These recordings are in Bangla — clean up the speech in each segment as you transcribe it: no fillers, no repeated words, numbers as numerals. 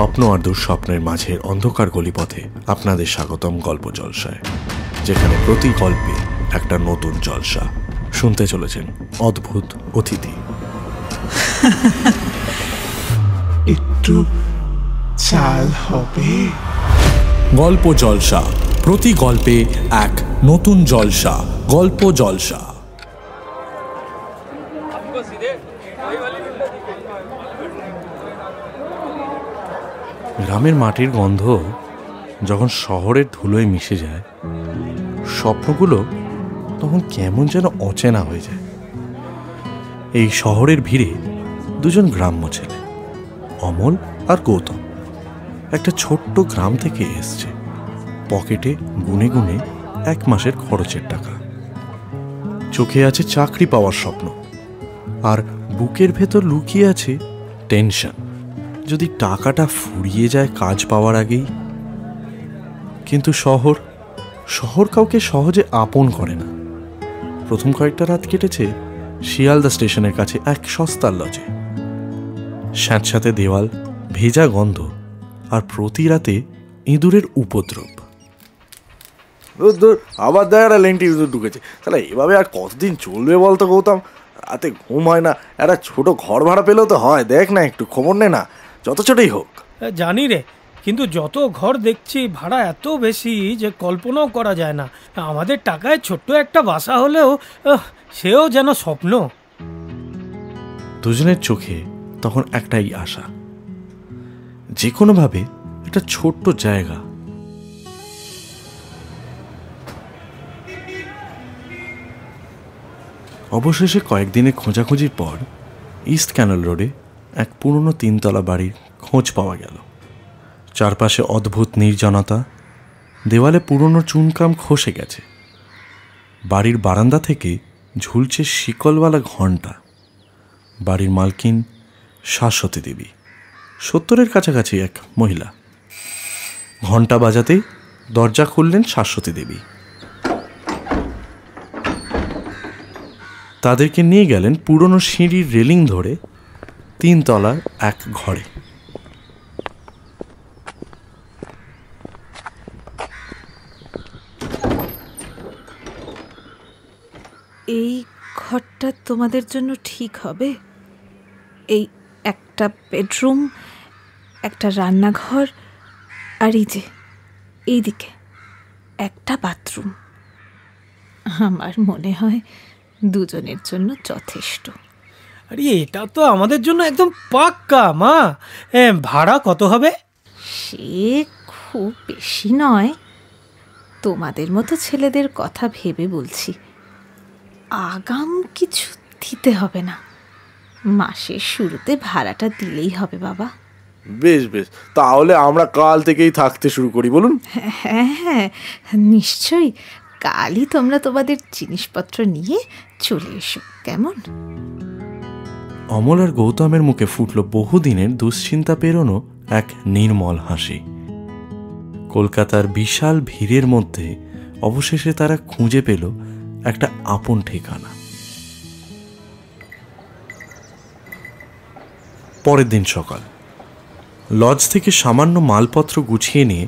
স্বপ্ন আর দুঃস্বপ্নের মাঝের অন্ধকার গলিপথে আপনাদের স্বাগতম গল্প জলসায়, যেখানে প্রতি গল্পে একটা নতুন জলসা। শুনতে চলেছেন অদ্ভুত অতিথি। একটু চাল হবে। গল্প জলসা, প্রতি গল্পে এক নতুন জলসা। গল্প জলসা। গ্রামের মাটির গন্ধ যখন শহরের ধুলোয় মিশে যায়, স্বপ্নগুলো তখন কেমন যেন অচেনা হয়ে যায়। এই শহরের ভিড়ে দুজন গ্রাম্য ছেলে, অমল আর গৌতম, একটা ছোট্ট গ্রাম থেকে এসছে। পকেটে গুনে গুনে 1 মাসের খরচের টাকা, চোখে আছে চাকরি পাওয়ার স্বপ্ন, আর বুকের ভেতর লুকিয়ে আছে টেনশন, যদি টাকাটা ফুরিয়ে যায় কাজ পাওয়ার আগেই। কিন্তু শহর কাউকে সহজে আপন করে না। প্রথম কয়েকটা রাত কেটেছে শিয়ালদা স্টেশনের কাছে এক সস্তার লজে। স্যাঁতস্যাঁতে দেওয়াল, ভেজা গন্ধ, আর প্রতি রাতে ইঁদুরের উপদ্রব। আবার দেখা লেংটি ইঁদুর ঢুকেছে। তাহলে এভাবে আর কতদিন চলবে বলতো গৌতম? রাতে ঘুম হয় না, একটা ছোট ঘর ভাড়া পেলেও তো হয়। দেখ না, একটু খবর নে না, যত ছোটই হোক। জানি রে, কিন্তু যত ঘর দেখছি ভাড়া এত বেশি যে কল্পনাও করা যায় না। আমাদের টাকায় ছোট্ট একটা বাসা হলেও সেও যেন স্বপ্ন। দুজনের চোখে তখন একটাই আশা, যে কোনোভাবে একটা ছোট্ট জায়গা। অবশেষে কয়েকদিনের খোঁজাখুঁজির পর ইস্ট ক্যানাল রোডে এক পুরনো 3 তলা বাড়ির খোঁজ পাওয়া গেল। চারপাশে অদ্ভুত নির্জনতা, দেওয়ালে পুরনো চুনকাম খসে গেছে। বাড়ির বারান্দা থেকে ঝুলছে শিকলওয়ালা ঘণ্টা। বাড়ির মালকিন শাশ্বতী দেবী, 70-এর কাছাকাছি এক মহিলা। ঘণ্টা বাজাতেই দরজা খুললেন শাশ্বতী দেবী। তাদেরকে নিয়ে গেলেন পুরনো সিঁড়ির রেলিং ধরে 3 তলার এক ঘরে। এই ঘরটা তোমাদের জন্য ঠিক হবে? এই একটা বেডরুম, একটা রান্নাঘর, আর এইদিকে একটা বাথরুম। আমার মনে হয় দুজনের জন্য যথেষ্ট। আরে এটা তো আমাদের জন্য একদম পাক্কা মা। ভাড়া কত হবে? সে খুব বেশি নয়, তোমাদের মতো ছেলেদের কথা ভেবে বলছি। আগাম কিছু দিতে হবে না, মাসের শুরুতে ভাড়াটা দিলেই হবে বাবা। বেশ বেশ, তাহলে আমরা কাল থেকেই থাকতে শুরু করি। বলুন। হ্যাঁ হ্যাঁ, নিশ্চয়ই। কালই তোমরা তোমাদের জিনিসপত্র নিয়ে চলে এসো, কেমন? অমল আর গৌতমের মুখে ফুটল বহুদিনের দুশ্চিন্তা পেরোনো এক নির্মল হাসি। কলকাতার বিশাল ভিড়ের মধ্যে অবশেষে তারা খুঁজে পেল একটা আপন ঠিকানা। পরের দিন সকাল, লজ থেকে সামান্য মালপত্র গুছিয়ে নিয়ে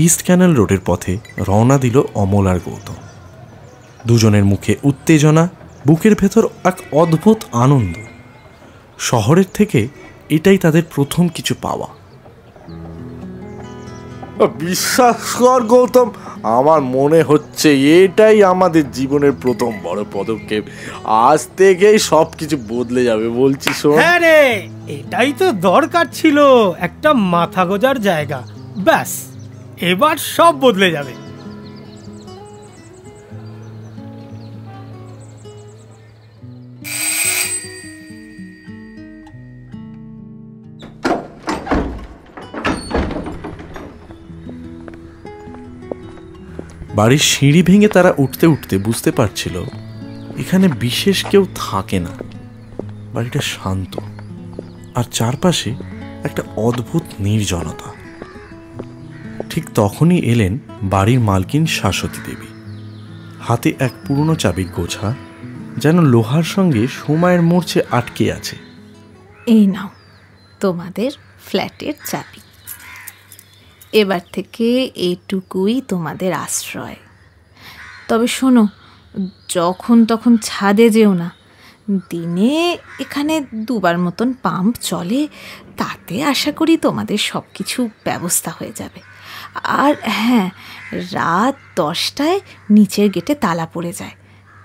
ইস্ট ক্যানাল রোডের পথে রওনা দিল অমল আর গৌতম। দুজনের মুখে উত্তেজনা, বুকের ভেতর এক অদ্ভুত আনন্দ। শহরের থেকে এটাই তাদের প্রথম কিছু পাওয়া। বিশ্বাস কর গৌতম, আমার মনে হচ্ছে এটাই আমাদের জীবনের প্রথম বড় পদক্ষেপ। আজ থেকেই সব কিছু বদলে যাবে বলছি। শোন। হ্যাঁ রে, এটাই তো দরকার ছিল, একটা মাথা গোজার জায়গা। ব্যাস, এবার সব বদলে যাবে। বাড়ির সিঁড়ি ভেঙে তারা উঠতে উঠতে বুঝতে পারছিল এখানে বিশেষ কেউ থাকে না। বাড়িটা শান্ত, আর চারপাশে একটা অদ্ভুত নির্জনতা। ঠিক তখনই এলেন বাড়ির মালকিন শাশ্বতী দেবী। হাতে এক পুরনো চাবির গোছা, যেন লোহার সঙ্গে সময়ের মূর্ছে আটকে আছে। এই নাও তোমাদের ফ্ল্যাটের চাবি। এবার থেকে এটুকুই তোমাদের আশ্রয়। তবে শোনো, যখন তখন ছাদে যেও না। দিনে এখানে 2বার মতন পাম্প চলে, তাতে আশা করি তোমাদের সব কিছু ব্যবস্থা হয়ে যাবে। আর হ্যাঁ, রাত 10টায় নিচের গেটে তালা পড়ে যায়,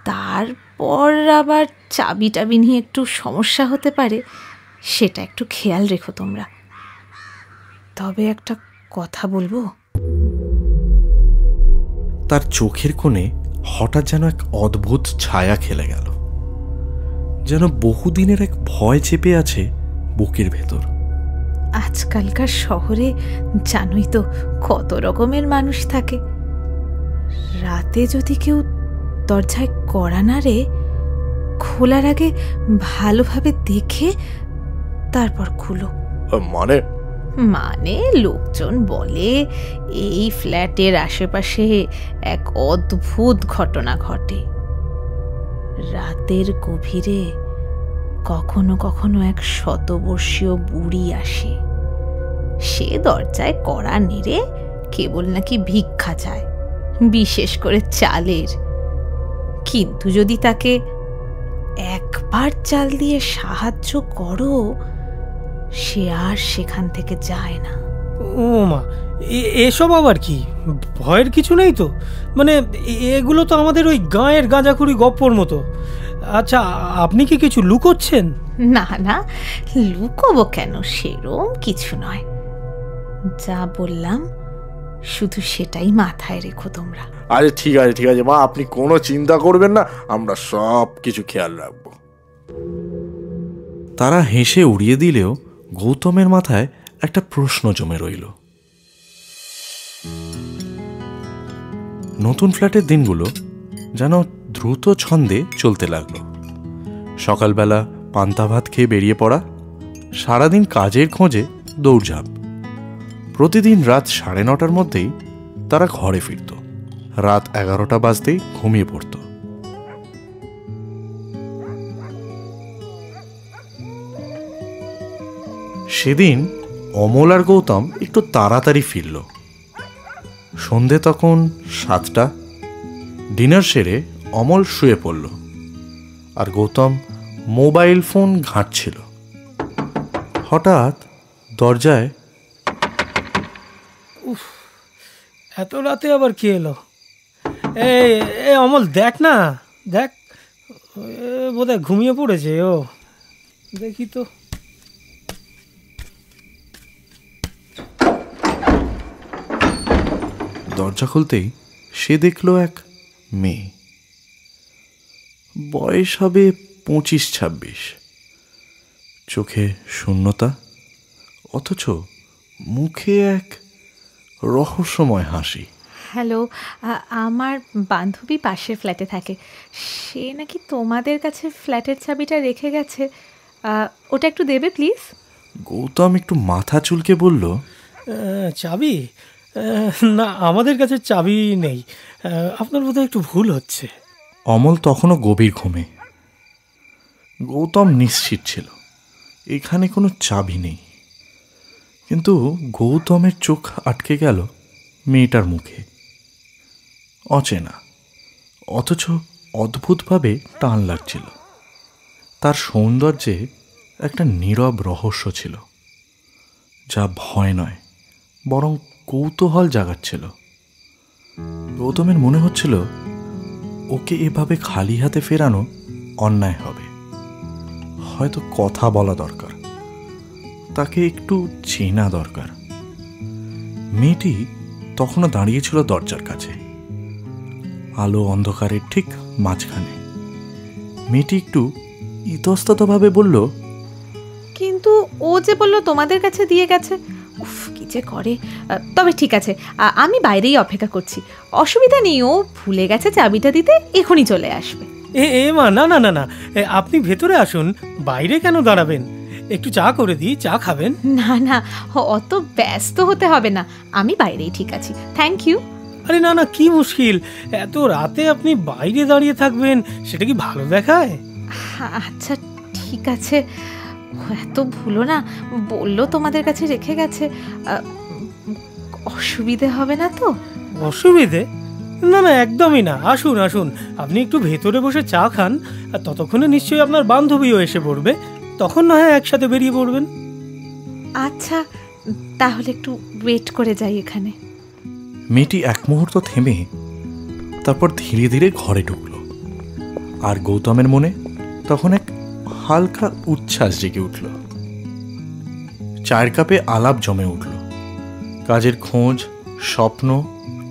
তারপর আবার চাবি টাবি নিয়ে একটু সমস্যা হতে পারে, সেটা একটু খেয়াল রেখো তোমরা। তবে একটা কথা বলবো। তার চোখের কোণে হঠাৎ যেন এক অদ্ভুত ছায়া খেলে গেল, যেন বহুদিনের এক ভয় চেপে আছে বুকের ভেতর। আজকালকার শহরে জানোই তো কত রকমের মানুষ থাকে। রাতে যদি কেউ দরজায় কড়া নাড়ে, খোলার আগে ভালোভাবে দেখে তারপর খুলো। মানে লোকজন বলে এই ফ্ল্যাটের আশেপাশে এক অদ্ভুত ঘটনা ঘটে। রাতের গভীরে কখনো কখনো এক শতবর্ষীয় বুড়ি আসে। সে দরজায় কড়া নেড়ে কেবল নাকি ভিক্ষা চায়, বিশেষ করে চালের। কিন্তু যদি তাকে একবার চাল দিয়ে সাহায্য করো, সে আর সেখান থেকে যায় না। ও মা, এসব আবার কি? ভয়ের কিছু নেই তো? মানে এগুলো তো আমাদের ওই গাঁয়ের গাঁজাখুরি গপ্পর মতো। আচ্ছা, আপনি কি কিছু লুকোচ্ছেন? না না, লুকোবো কেন, সেরম কিছু নয়। যা বললাম শুধু সেটাই মাথায় রেখো তোমরা। আরে ঠিক আছে মা, আপনি কোনো চিন্তা করবেন না, আমরা সব কিছু খেয়াল রাখবো। তারা হেসে উড়িয়ে দিলেও গৌতমের মাথায় একটা প্রশ্ন জমে রইল। নতুন ফ্ল্যাটের দিনগুলো যেন দ্রুত ছন্দে চলতে লাগলো। সকালবেলা পান্তা ভাত খেয়ে বেরিয়ে পড়া, সারাদিন কাজের খোঁজে দৌড়ঝাঁপ। প্রতিদিন রাত 9:30টার মধ্যেই তারা ঘরে ফিরত, রাত 11টা বাজতেই ঘুমিয়ে পড়ত। সেদিন অমল আর গৌতম একটু তাড়াতাড়ি ফিরল। সন্ধে তখন 7টা। ডিনার সেরে অমল শুয়ে পড়ল, আর গৌতম মোবাইল ফোন ঘাঁটছিল। হঠাৎ দরজায় এত রাতে আবার কে এলো? এ অমল, দেখ না, দেখ, বোধহয় ঘুমিয়ে পড়েছে ও। দেখি তো। দরজা খুলতেই সে দেখল এক মেয়ে, বয়স হবে 25-26, চোখে শূন্যতা, অথচ মুখে এক রহস্যময় হাসি। হ্যালো, আমার বান্ধবী পাশের ফ্ল্যাটে থাকে। সে নাকি তোমাদের কাছে ফ্ল্যাটের চাবিটা রেখে গেছে, ওটা একটু দেবে প্লিজ। গৌতম একটু মাথা চুলকে বলল, চাবি? না, আমাদের কাছে চাবি নেই, আপনার বোধহয় একটু ভুল হচ্ছে। অমল তখনও গভীর ঘুমে। গৌতম নিশ্চিত ছিল এখানে কোনো চাবি নেই, কিন্তু গৌতমের চোখ আটকে গেল মেয়েটার মুখে। অচেনা, অথচ অদ্ভুতভাবে টান লাগছিল। তার সৌন্দর্যে একটা নীরব রহস্য ছিল, যা ভয় নয় বরং কৌতূহল জাগাচ্ছিল। গৌতমের মনে হচ্ছিল ওকে এভাবে খালি হাতে ফেরানো অন্যায় হবে। হয়তো কথা বলা দরকার, তাকে একটু চেনা দরকার। মেয়েটি তখনও দাঁড়িয়েছিল দরজার কাছে, আলো অন্ধকারের ঠিক মাঝখানে। মেয়েটি একটু ইতস্ততভাবে বলল, কিন্তু ও যে বললো তোমাদের কাছে দিয়ে গেছে। উফ, কি যে করে। তবে ঠিক আছে, আমি বাইরেই অপেক্ষা করছি, অসুবিধা নেই। ও ভুলে গেছে চাবিটা দিতে, এখনই চলে আসবে। এ মা, না না না না, আপনি ভেতরে আসুন, বাইরে কেন দাঁড়াবেন? একটু চা করে দিই, চা খাবেন? না না, অত ব্যস্ত হতে হবে না, আমি বাইরেই ঠিক আছি, থ্যাংক ইউ। আরে না না, কি মুশকিল, এত রাতে আপনি বাইরে দাঁড়িয়ে থাকবেন, সেটা কি ভালো দেখায়? আচ্ছা ঠিক আছে, এত ভুলো না, বললো তোমাদের কাছে রেখে গেছে। অসুবিধে হবে না তো? অসুবিধে? না না, একদমই না। আসুন আসুন, আপনি একটু ভেতরে বসে চা খান, আর ততক্ষণে নিশ্চয়ই আপনার বান্ধবীও এসে পড়বে, তখন না হয় একসাথে বেরিয়ে পড়বেন। আচ্ছা, তাহলে একটু ওয়েট করে যাই এখানে। মেয়েটি এক মুহূর্ত থেমে তারপর ধীরে ধীরে ঘরে ঢুকল। আর গৌতমের মনে তখন এক হালকা উচ্ছ্বাস জেগে উঠল। চায়ের কাপে আলাপ জমে উঠল, কাজের খোঁজ, স্বপ্ন,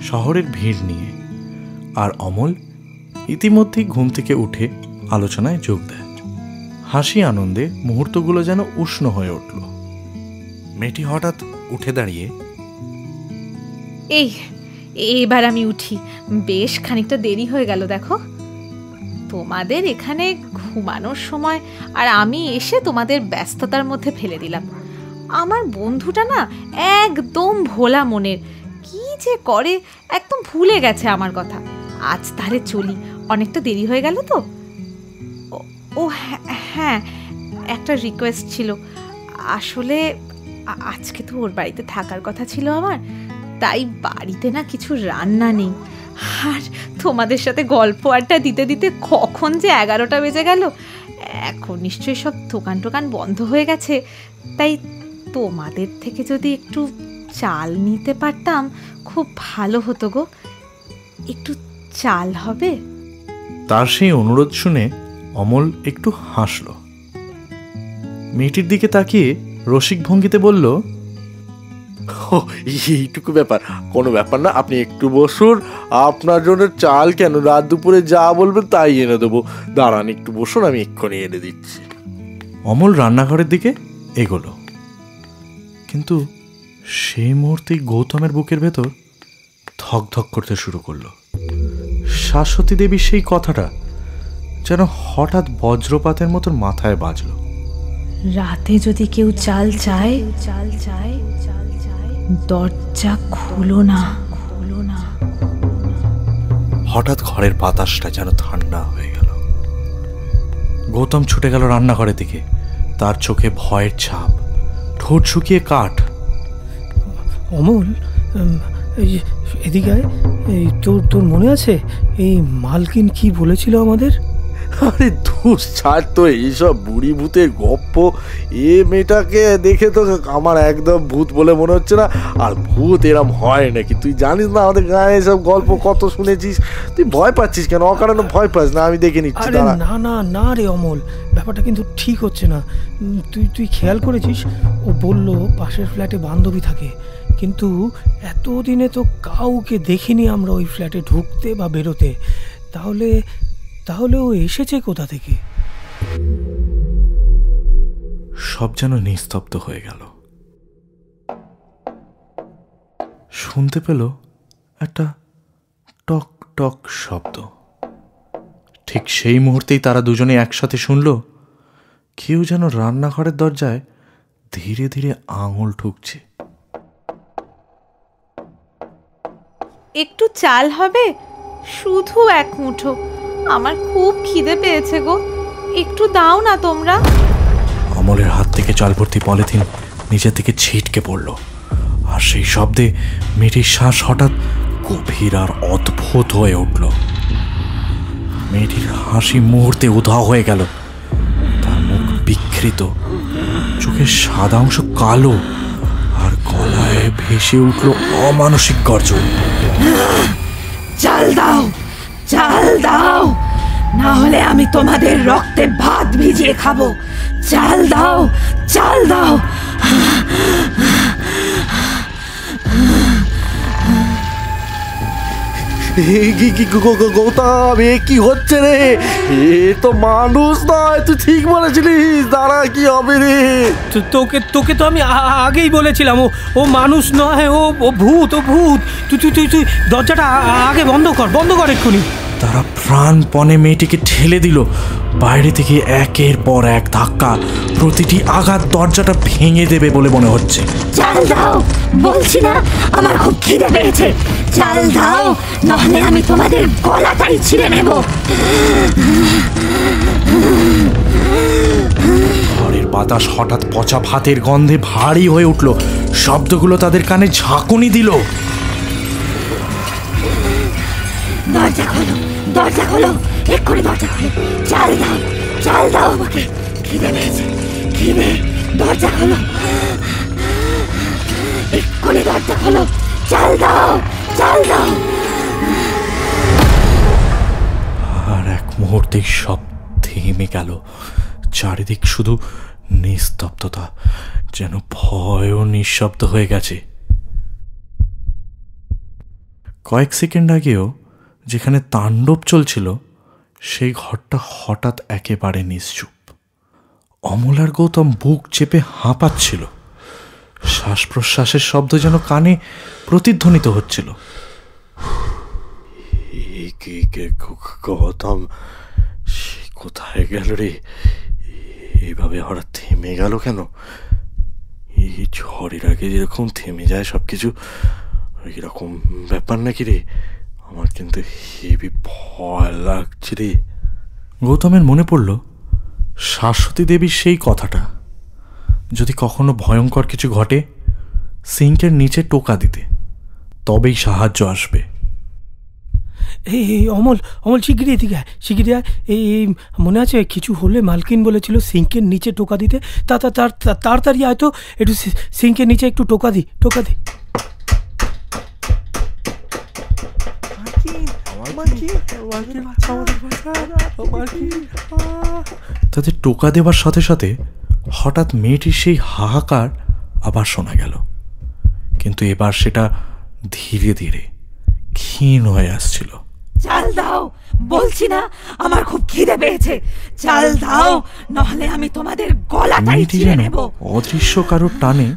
শহরের ভিড় নিয়ে। আর অমল ইতিমধ্যেই ঘুম থেকে উঠে আলোচনায় যোগ দেয়। হাসি আনন্দে মুহূর্তগুলো যেন উষ্ণ হয়ে উঠল। মেয়েটি হঠাৎ উঠে দাঁড়িয়ে, এবার আমি উঠি, বেশ খানিকটা দেরি হয়ে গেল দেখো। তোমাদের এখানে ঘুমানোর সময় আর আমি এসে তোমাদের ব্যস্ততার মধ্যে ফেলে দিলাম। আমার বন্ধুটা না একদম ভোলা মনের, কি যে করে একদম ভুলে গেছে আমার কথা। আজ তাহলে চলি, অনেকটা দেরি হয়ে গেল তো। ও হ্যাঁ, একটা রিকোয়েস্ট ছিল। আসলে আজকে তো ওর বাড়িতে থাকার কথা ছিল আমার, তাই বাড়িতে না কিছু রান্না নেই। আর তোমাদের সাথে গল্প আড্ডা দিতে দিতে কখন যে 11টা বেজে গেল। এখন নিশ্চয়ই সব দোকান টোকান বন্ধ হয়ে গেছে, তাই তোমাদের থেকে যদি একটু চাল নিতে পারতাম খুব ভালো হতো গো। একটু চাল হবে? তার সেই অনুরোধ শুনে অমল একটু হাসল। মেয়েটির দিকে তাকিয়ে রসিক ভঙ্গিতে বলল, এইটুকু ব্যাপার, কোনো ব্যাপার না, আপনি একটু বসুন। আপনার জন্য চাল কেন, রাত দুপুরে যা বলবেন তাই এনে দেবো। দাঁড়ান একটু বসুন, আমি এক্ষুনি এনে দিচ্ছি। অমল রান্নাঘরের দিকে এগোলো, কিন্তু সেই মুহূর্তেই গৌতমের বুকের ভেতর ধক ধক করতে শুরু করলো। শাশ্বতী দেবীর সেই কথাটা যেন হঠাৎ বজ্রপাতের মতো মাথায় বাজলো। রাতে যদি কেউ চাল চায়, দরজা খুলো না। হঠাৎ ঘরের বাতাসটা যেন ঠান্ডা হয়ে গেল। গৌতম ছুটে গেল রান্নাঘরের দিকে, তার চোখে ভয়ের ছাপ, ঠোঁট শুকিয়ে কাঠ। অমল, এদিকে আয়। তোর মনে আছে এই মালকিন কি বলেছিল আমাদের? আরে ধুস, ছাড় তো এইসব বুড়ি ভূতের গপ্প। এ মেয়েটাকে দেখে তো আমার একদম ভূত বলে মনে হচ্ছে না। আর ভূত এরম হয় নাকি? তুই জানিস না আমাদের গায়ে এসব গল্প কত শুনেছিস। তুই ভয় পাচ্ছিস কেন? অকারণে ভয় পাস না, আমি দেখে নিচ্ছি। না না রে অমল, ব্যাপারটা কিন্তু ঠিক হচ্ছে না। তুই খেয়াল করেছিস? ও বলল পাশের ফ্ল্যাটে বান্ধবী থাকে, কিন্তু এতদিনে তো কাউকে দেখিনি আমরা ওই ফ্ল্যাটে ঢুকতে বা বেরোতে। তাহলে ও এসেছে কোথা থেকে? সব যেন নিস্তব্ধ হয়ে গেল। শুনতে পেল একটা টক টক শব্দ। ঠিক সেই মুহূর্তেই তারা দুজনে একসাথে শুনল কেউ যেন রান্নাঘরের দরজায় ধীরে ধীরে আঙুল ঠুকছে। একটু চাল হবে? শুধু এক মুঠো, আমার খুব খিদে পেয়েছে গো, একটু দাও না তোমরা। অমলের হাত থেকে চাল ভর্তি পলিথিন নিচের দিকে ছিটকে পড়ল, আর সেই শব্দে মেয়েটির শ্বাস হঠাৎ গভীর আর অদ্ভুত হয়ে উঠল। মেয়েটির হাসি মুহূর্তে উধাও হয়ে গেল। তার মুখ বিকৃত, চোখের সাদা অংশ কালো, আর গলায় ভেসে উঠল অমানসিক গর্জন। চাল দাও, চাল দাও, না হলে আমি তোমাদের রক্তে ভাত ভিজিয়ে খাবো। চাল দাও, চাল দাও। গৌতম, এ কি হচ্ছে রে? এ তো মানুষ নয়, তুই ঠিক বলেছিলিস। দাঁড়া, কি হবে রে? তোকে তো আমি আগেই বলেছিলাম ও মানুষ নয়, ও ভূত, ও ভূত। তুই দরজাটা আগে বন্ধ কর এক্ষুনি। তারা প্রাণপণে মেয়েটিকে ঠেলে দিল। বাইরে থেকে একের পর এক ধাক্কা, প্রতিটি আঘাত দরজাটা ভেঙে দেবে বলে মনে হচ্ছে। চাল দাও, বলছি না আমার খুব খিদে পেয়েছে। চাল দাও, নাহলে আমি তোমাদের গলাটাই ছিঁড়ে নেব। ঘরের বাতাস হঠাৎ পচা ভাতের গন্ধে ভারী হয়ে উঠল। শব্দগুলো তাদের কানে ঝাঁকুনি দিল। দরজা খোলো, দরজা খোলো, এক্ষুনি দরজা খোলো, চাল দাও, চাল দাও আমাকে, খিদে পেয়েছে, খিদে, দরজা খোলো, এক্ষুনি দরজা খোলো, চাল দাও, চাল দাও। আর এক মুহূর্তেই সব থেমে গেল। চারিদিক শুধু নিস্তব্ধতা, যেন ভয় ও নিঃশব্দ হয়ে গেছে। কয়েক সেকেন্ড আগেও যেখানে তাণ্ডব চলছিল সেই ঘরটা হঠাৎ একেবারে নিশ্চুপ। অমল আর গৌতম বুক চেপে হাঁপাচ্ছিল। শ্বাস প্রশ্বাসের শব্দ যেন কানে প্রতিধ্বনিত হচ্ছিল। গৌতম সে কোথায় গেল রে? এইভাবে হঠাৎ থেমে গেল কেন? এই ঝড়ের আগে যেরকম থেমে যায় সবকিছু, এরকম ব্যাপার নাকি রে? আমার কিন্তু হেবি ভয় লাগছে রে। গৌতমের মনে পড়ল শাশ্বতী দেবীর সেই কথাটা, যদি কখনো ভয়ঙ্কর কিছু ঘটে সিঙ্কের নিচে টোকা দিতে, তবেই সাহায্য আসবে। এই অমল, অমল শিগগিরি এদিকে আয়, শিগগিরি আয়। এই মনে আছে কিছু হলে মালকিন বলেছিল সিঙ্কের নিচে টোকা দিতে। তাড়াতাড়ি আয় তো, একটু সিঙ্কের নিচে একটু টোকা দি, টোকা দি। তাদের টোকা দেওয়ার সাথে সাথে হঠাৎ মেয়েটির সেই হাহাকার আবার শোনা গেল, কিন্তু এবার সেটা ধীরে ধীরে ক্ষীণ হয়ে আসছিল। চাল দাও, বলছি না আমার খুব খিদে পেয়েছে, চাল দাও, নাহলে আমি তোমাদের গলাটাই মেয়েটি ছিঁড়ে যেন নেব। অদৃশ্য কারোর টানে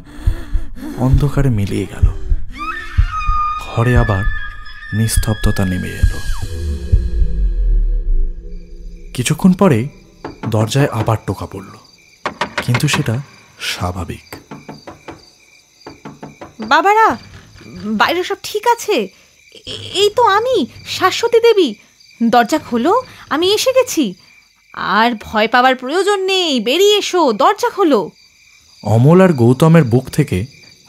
অন্ধকারে মিলিয়ে গেল। ঘরে আবার নিস্তব্ধতা নেমে এলো। কিছুক্ষণ পরে দরজায় আবার টোকা পড়ল, কিন্তু সেটা স্বাভাবিক। বাবারা, বাইরে সব ঠিক আছে? এই তো আমি, শাশ্বতী দেবী। দরজা খোলো, আমি এসে গেছি। আর ভয় পাওয়ার প্রয়োজন নেই, বেরিয়ে এসো, দরজা খোলো। অমল আর গৌতমের বুক থেকে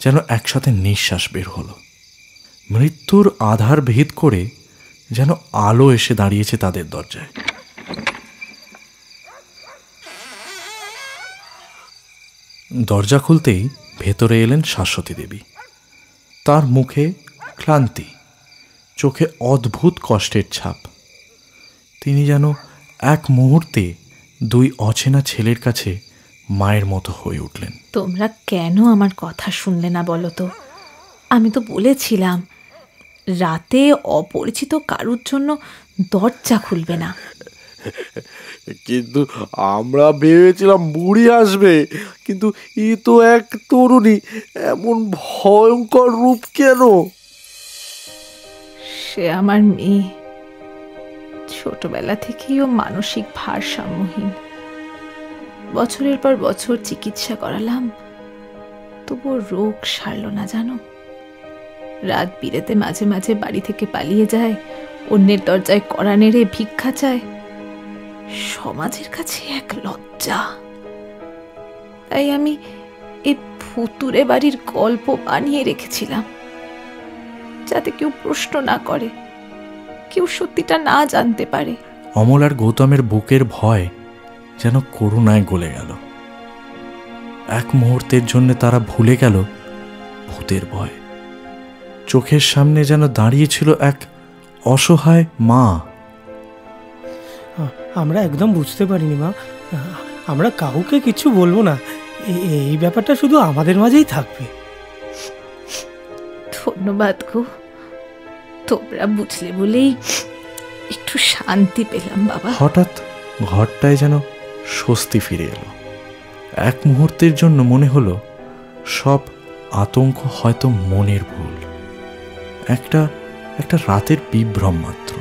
যেন একসাথে নিঃশ্বাস বের হলো। মৃত্যুর আধার ভেদ করে যেন আলো এসে দাঁড়িয়েছে তাদের দরজায়। দরজা খুলতেই ভেতরে এলেন শাশ্বতী দেবী। তার মুখে ক্লান্তি, চোখে অদ্ভুত কষ্টের ছাপ। তিনি যেন এক মুহূর্তে দুই অচেনা ছেলের কাছে মায়ের মতো হয়ে উঠলেন। তোমরা কেন আমার কথা শুনলে না বলো তো? আমি তো বলেছিলাম রাতে অপরিচিত কারুর জন্য দরজা খুলবে না। কিন্তু আমরা ভেবেছিলাম বুড়ি আসবে, কিন্তু ই তো এক তরুণী, এমন ভয়ঙ্কর রূপ কেন? সে আমার মেয়ে, ছোটবেলা থেকেই ও মানসিক ভারসাম্যহীন। বছরের পর বছর চিকিৎসা করালাম, তবুও রোগ সারল না জানো। রাত বিরেতে মাঝে মাঝে বাড়ি থেকে পালিয়ে যায়, অন্যের দরজায় কড়া নেড়ে ভিক্ষা চায়। সমাজের কাছে এক লজ্জা। তাই আমি এই ভুতুরে বাড়ির গল্প বানিয়ে রেখেছিলাম, যাতে কেউ প্রশ্ন না করে, কেউ সত্যিটা না জানতে পারে। অমল আর গৌতমের বুকের ভয় যেন করুণায় গলে গেল। এক মুহূর্তের জন্য তারা ভুলে গেল ভূতের ভয়। চোখের সামনে যেন দাঁড়িয়েছিল এক অসহায় মা। আমরা একদম বুঝতে পারিনি মা, আমরা কাউকে কিছু বলবো না। এই ব্যাপারটা শুধু আমাদের মাঝেই থাকবে। ধন্যবাদ গো, তোমরা বুঝলে বলেই একটু শান্তি পেলাম বাবা। হঠাৎ ঘরটায় যেন স্বস্তি ফিরে এলো। এক মুহূর্তের জন্য মনে হলো সব আতঙ্ক হয়তো মনের ভুল, একটা রাতের বিভ্রম মাত্র।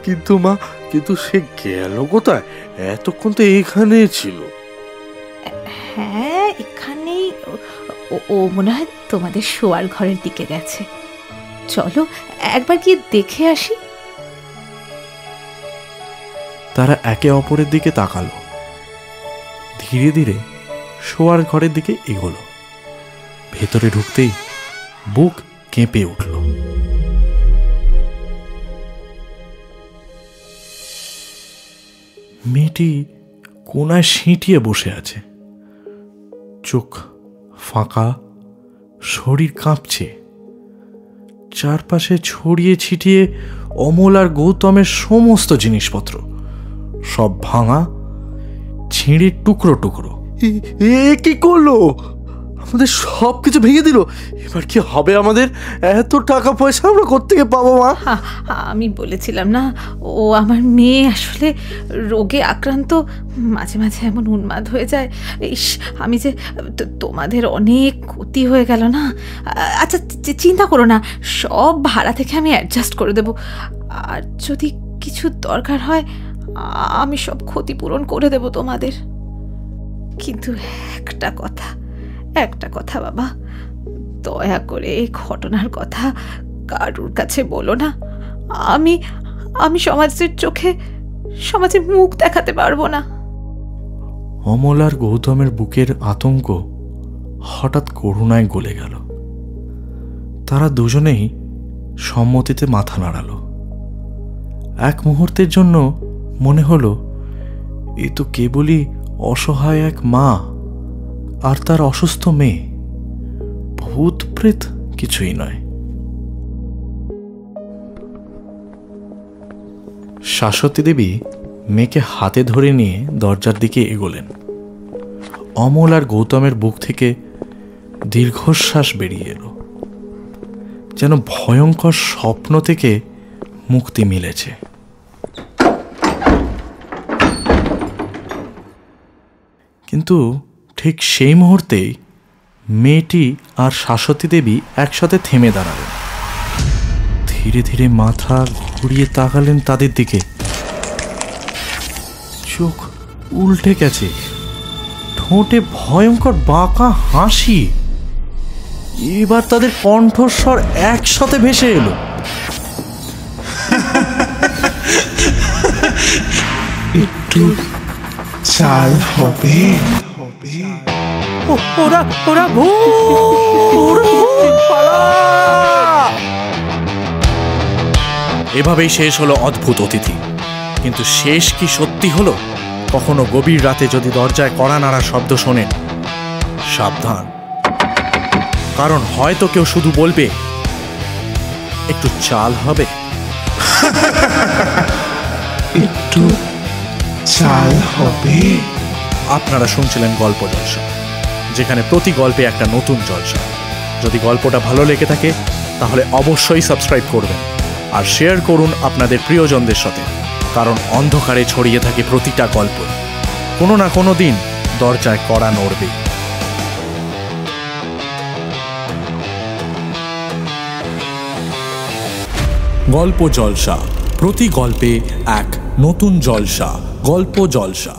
কিন্তু মা, কিন্তু সে গেল কোথায়? এতক্ষণ তো এখানে ছিল। হ্যাঁ, এখানেই। ও মনে হয় তোমাদের শোয়ার ঘরের দিকে গেছে। চলো একবার গিয়ে দেখে আসি। তারা একে অপরের দিকে তাকালো। ধীরে ধীরে শোয়ার ঘরের দিকে এগোলো। ভেতরে ঢুকতেই বুক কেঁপে উঠল। মেয়েটি কোনায় সিঁটিয়ে বসে আছে, চোখ ফাঁকা, শরীর কাঁপছে। চারপাশে ছড়িয়ে ছিটিয়ে অমল আর গৌতমের সমস্ত জিনিসপত্র, সব ভাঙা, ছিঁড়ে টুকরো টুকরো। এ কি করলো? আমাদের সব কিছু ভেঙে দিল। এবার কি হবে আমাদের? এত টাকা পয়সা আমরা কোত্থেকে পাবো মা? আমি বলেছিলাম না, ও আমার মেয়ে আসলে রোগে আক্রান্ত, মাঝে মাঝে এমন উন্মাদ হয়ে যায়। ইস, আমি যে তোমাদের অনেক ক্ষতি হয়ে গেল না। আচ্ছা চিন্তা করো না, সব ভাড়া থেকে আমি অ্যাডজাস্ট করে দেব। আর যদি কিছু দরকার হয় আমি সব ক্ষতিপূরণ করে দেব তোমাদের। কিন্তু একটা কথা বাবা, দয়া করে এই ঘটনার কথা কারুর কাছে বলো না। আমি সমাজের চোখে সমাজে মুখ দেখাতে পারবো না। অমল আর গৌতমের বুকের আতঙ্ক হঠাৎ করুণায় গলে গেল। তারা দুজনেই সম্মতিতে মাথা নাড়ালো। এক মুহূর্তের জন্য মনে হলো এ তো কেবলই অসহায় এক মা আর তার অসুস্থ মেয়ে, ভূত প্রেত কিছুই নয়। শাশ্বতী দেবী মেয়েকে হাতে ধরে নিয়ে দরজার দিকে এগোলেন। অমল আর গৌতমের বুক থেকে দীর্ঘশ্বাস বেরিয়ে এলো, যেন ভয়ঙ্কর স্বপ্ন থেকে মুক্তি মিলেছে। কিন্তু ঠিক সেই মুহূর্তেই মেয়েটি আর শাশ্বতী দেবী একসাথে থেমে দাঁড়ালেন। ধীরে ধীরে মাথা ঘুরিয়ে তাকালেন তাদের দিকে। চোখ উল্টে গেছে, ঠোঁটে ভয়ঙ্কর বাঁকা হাসি। এবার তাদের কণ্ঠস্বর একসাথে ভেসে এলো। একটু চাল হবে। ওরা ভূত! এভাবেই শেষ হলো অদ্ভুত অতিথি। কিন্তু শেষ কি সত্যি হলো? কখনো গভীর রাতে যদি দরজায় কড়া নাড়ার শব্দ শোনেন, সাবধান, কারণ হয়তো কেউ শুধু বলবে একটু চাল হবে। একটু চাল হবে। আপনারা শুনছিলেন গল্প জলসা, যেখানে প্রতি গল্পে একটা নতুন জলসা। যদি গল্পটা ভালো লেগে থাকে তাহলে অবশ্যই সাবস্ক্রাইব করবেন আর শেয়ার করুন আপনাদের প্রিয়জনদের সাথে, কারণ অন্ধকারে ছড়িয়ে থাকে প্রতিটা গল্প। কোনো না কোনো দিন দরজায় কড়া নড়বে। গল্প জলসা, প্রতি গল্পে এক নতুন জলসা। গল্প জলসা।